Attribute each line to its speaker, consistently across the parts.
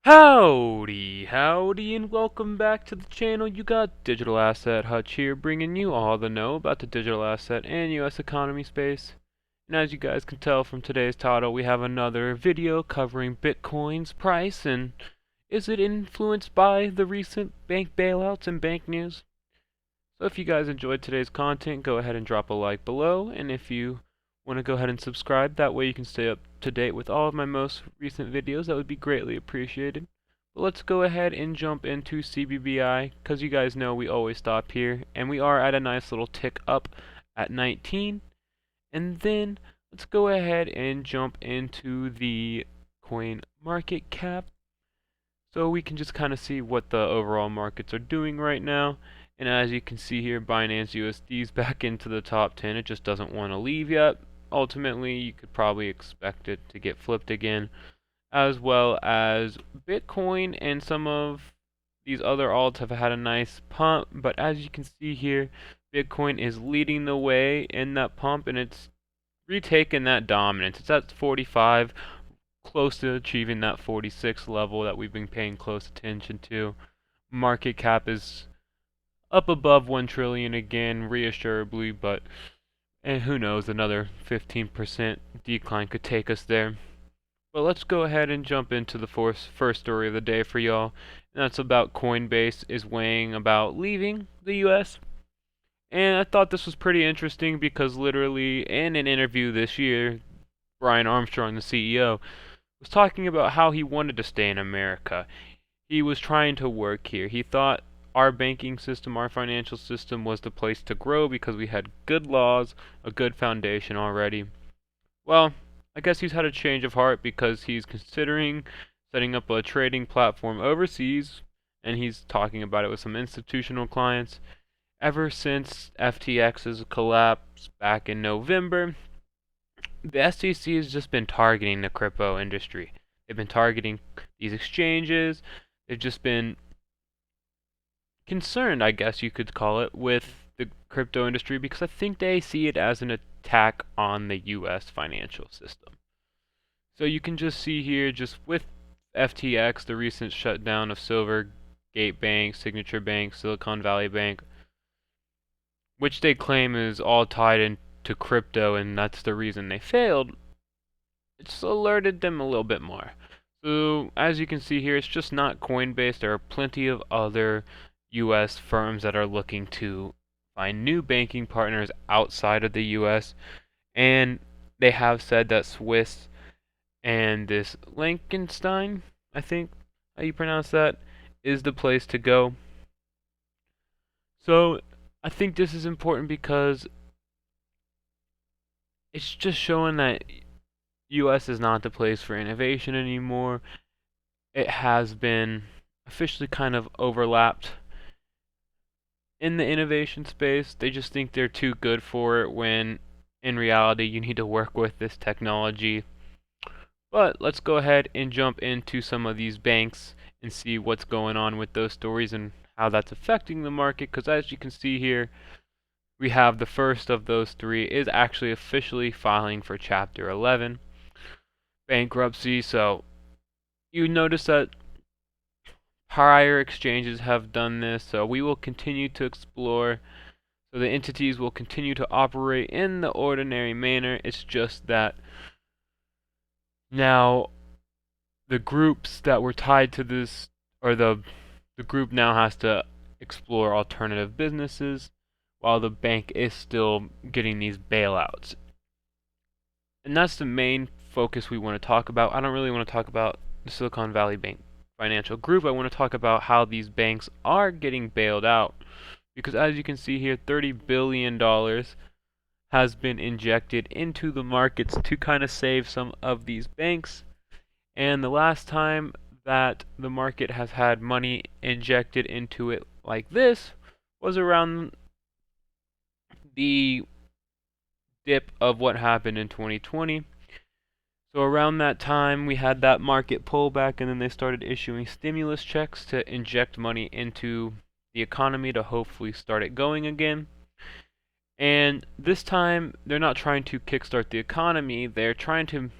Speaker 1: Howdy, and welcome back to the channel. You got Digital Asset Hutch here, bringing you all the know about the digital asset and US economy space. And as you guys can tell from today's title, we have another video covering Bitcoin's price and is it influenced by the recent bank bailouts and bank news? So if you guys enjoyed today's content, go ahead and drop a like below, and if you want to go ahead and subscribe, that way you can stay up to date with all of my most recent videos. That would be greatly appreciated. But let's go ahead and jump into CBBI, because you guys know we always stop here, and we are at a nice little tick up at 19. And then let's go ahead and jump into the coin market cap, so we can just kind of see what the overall markets are doing right now. And as you can see here, Binance USD is back into the top 10. It just doesn't want to leave yet. Ultimately, you could probably expect it to get flipped again, as well as Bitcoin and some of these other alts have had a nice pump. But as you can see here, Bitcoin is leading the way in that pump, and it's retaken that dominance. It's at 45, close to achieving that 46 level that we've been paying close attention to. Market cap is up above 1 trillion again, reassureably, but who knows, another 15% decline could take us there. But let's go ahead and jump into the first story of the day for y'all, and that's about Coinbase is weighing about leaving the US. And I thought this was pretty interesting because literally in an interview this year, Brian Armstrong, the CEO, was talking about how he wanted to stay in America. He was trying to work here. He thought our banking system, our financial system was the place to grow because we had good laws, a good foundation already. Well, I guess he's had a change of heart because he's considering setting up a trading platform overseas, and he's talking about it with some institutional clients. Ever since FTX's collapse back in November, the SEC has just been targeting the crypto industry. They've been targeting these exchanges. They've just been concerned, I guess you could call it, with the crypto industry because I think they see it as an attack on the US financial system. So you can just see here, just with FTX, the recent shutdown of Silvergate Bank, Signature Bank, Silicon Valley Bank, which they claim is all tied into crypto and that's the reason they failed, it's alerted them a little bit more. So as you can see here, it's just not Coinbase. There are plenty of other US firms that are looking to find new banking partners outside of the US, and they have said that Swiss and this Liechtenstein, I think how you pronounce that, is the place to go. So I think this is important because it's just showing that US is not the place for innovation anymore. It has been officially kind of overlapped in the innovation space. They just think they're too good for it when in reality you need to work with this technology. But let's go ahead and jump into some of these banks and see what's going on with those stories and how that's affecting the market, because as you can see here, we have the first of those three is actually officially filing for Chapter 11 bankruptcy. So you notice that prior exchanges have done this, so we will continue to explore. So the entities will continue to operate in the ordinary manner. It's just that now the groups that were tied to this, or the group now has to explore alternative businesses while the bank is still getting these bailouts. And that's the main focus we want to talk about. I don't really want to talk about the Silicon Valley Bank financial group. I want to talk about how these banks are getting bailed out, because as you can see here, $30 billion has been injected into the markets to kind of save some of these banks. And the last time that the market has had money injected into it like this was around the dip of what happened in 2020. So around that time we had that market pullback, and then they started issuing stimulus checks to inject money into the economy to hopefully start it going again. And this time they're not trying to kickstart the economy, they're trying to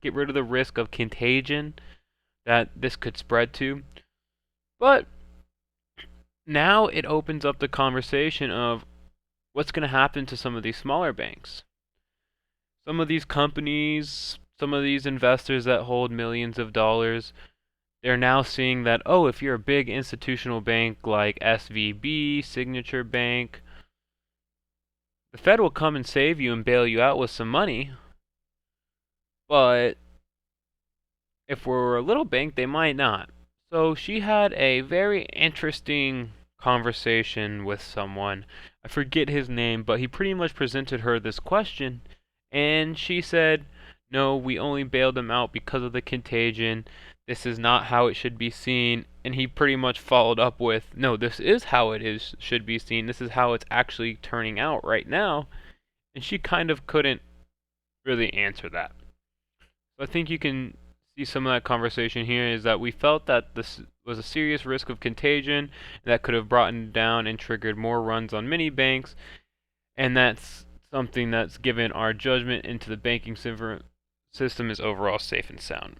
Speaker 1: get rid of the risk of contagion that this could spread to. But now it opens up the conversation of what's going to happen to some of these smaller banks. Some of these companies, some of these investors that hold millions of dollars, they're now seeing that, oh, if you're a big institutional bank like SVB, Signature Bank, the Fed will come and save you and bail you out with some money. But if we're a little bank, they might not. So she had a very interesting conversation with someone. I forget his name, but he pretty much presented her this question, and she said, no, we only bailed them out because of the contagion. This is not how it should be seen. And he pretty much followed up with, no, this is how it is should be seen. This is how it's actually turning out right now. And she kind of couldn't really answer that. So I think you can see some of that conversation here is that we felt that this was a serious risk of contagion that could have brought down and triggered more runs on many banks, and that's something that's given our judgment into the banking system is overall safe and sound.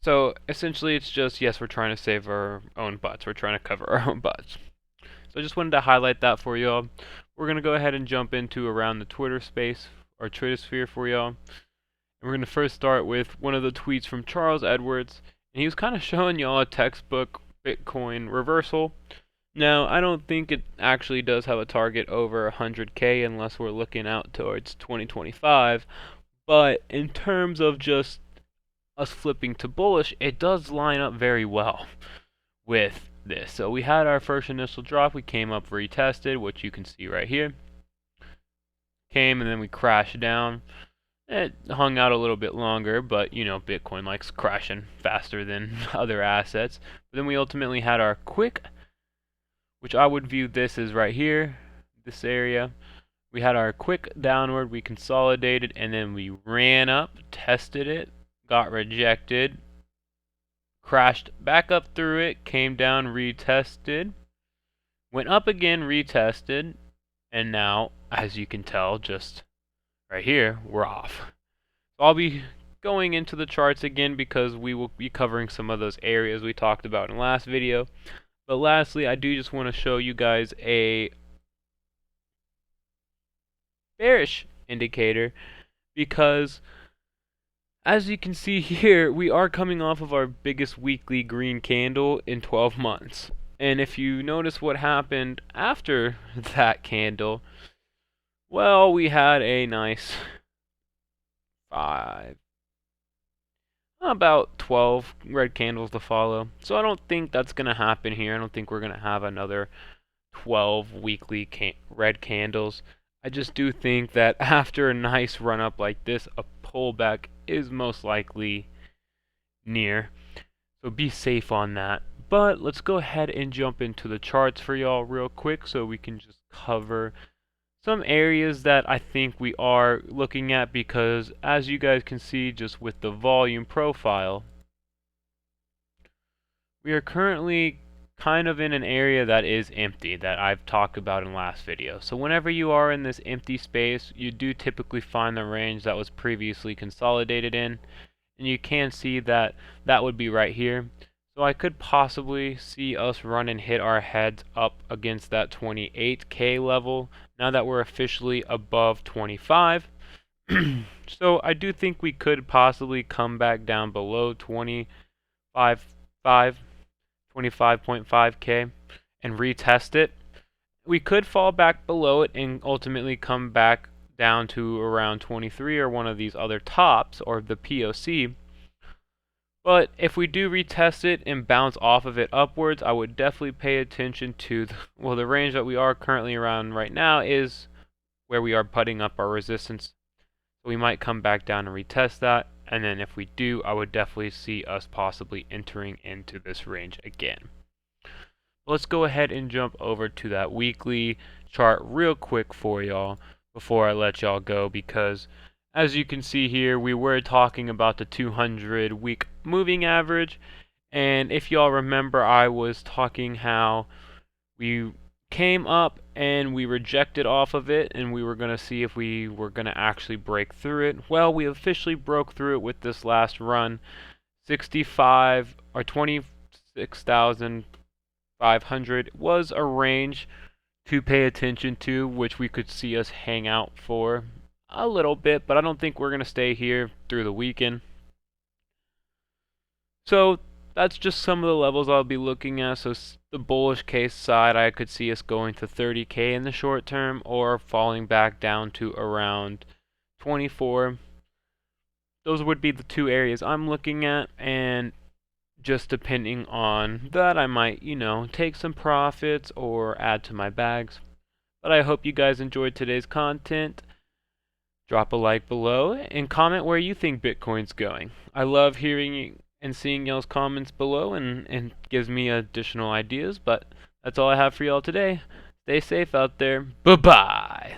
Speaker 1: So essentially it's just, yes, we're trying to save our own butts. We're trying to cover our own butts. So I just wanted to highlight that for y'all. We're going to go ahead and jump into around the Twitter space, or Twitter sphere for y'all. And we're going to first start with one of the tweets from Charles Edwards, and he was kind of showing y'all a textbook Bitcoin reversal. Now, I don't think it actually does have a target over 100K unless we're looking out towards 2025, but in terms of just us flipping to bullish, it does line up very well with this. So we had our first initial drop, we came up, retested, which you can see right here. Came and then we crashed down. It hung out a little bit longer, but you know, Bitcoin likes crashing faster than other assets. But then we ultimately had our quick, which I would view this as right here, this area. We had our quick downward, we consolidated, and then we ran up, tested it, got rejected, crashed back up through it, came down, retested, went up again, retested, and now, as you can tell, just right here, we're off. So I'll be going into the charts again because we will be covering some of those areas we talked about in the last video. But lastly, I do just want to show you guys a bearish indicator because as you can see here, we are coming off of our biggest weekly green candle in 12 months. And if you notice what happened after that candle, well, we had a nice about 12 red candles to follow. So I don't think that's going to happen here. I don't think we're going to have another 12 weekly red candles. I just do think that after a nice run up like this, a pullback is most likely near. So be safe on that. But let's go ahead and jump into the charts for y'all real quick so we can just cover some areas that I think we are looking at, because as you guys can see just with the volume profile, we are currently kind of in an area that is empty that I've talked about in last video. So whenever you are in this empty space, you do typically find the range that was previously consolidated in, and you can see that that would be right here. So I could possibly see us run and hit our heads up against that 28K level now that we're officially above 25. So I do think we could possibly come back down below 25.5K and retest it. We could fall back below it and ultimately come back down to around 23 or one of these other tops or the POC. But if we do retest it and bounce off of it upwards, I would definitely pay attention to the range that we are currently around right now is where we are putting up our resistance. So we might come back down and retest that, and then if we do, I would definitely see us possibly entering into this range again. Let's go ahead and jump over to that weekly chart real quick for y'all before I let y'all go, because as you can see here, we were talking about the 200 week moving average, and if y'all remember, I was talking how we came up and we rejected off of it and we were going to see if we were going to actually break through it. Well, we officially broke through it with this last run, 65 or 26,500 was a range to pay attention to, which we could see us hang out for a little bit, but I don't think we're going to stay here through the weekend. So that's just some of the levels I'll be looking at. So the bullish case side, I could see us going to 30k in the short term or falling back down to around 24. Those would be the two areas I'm looking at, and just depending on that, I might, take some profits or add to my bags. But I hope you guys enjoyed today's content. Drop a like below and comment where you think Bitcoin's going. I love hearing and seeing y'all's comments below, and gives me additional ideas. But that's all I have for y'all today. Stay safe out there. Bye-bye.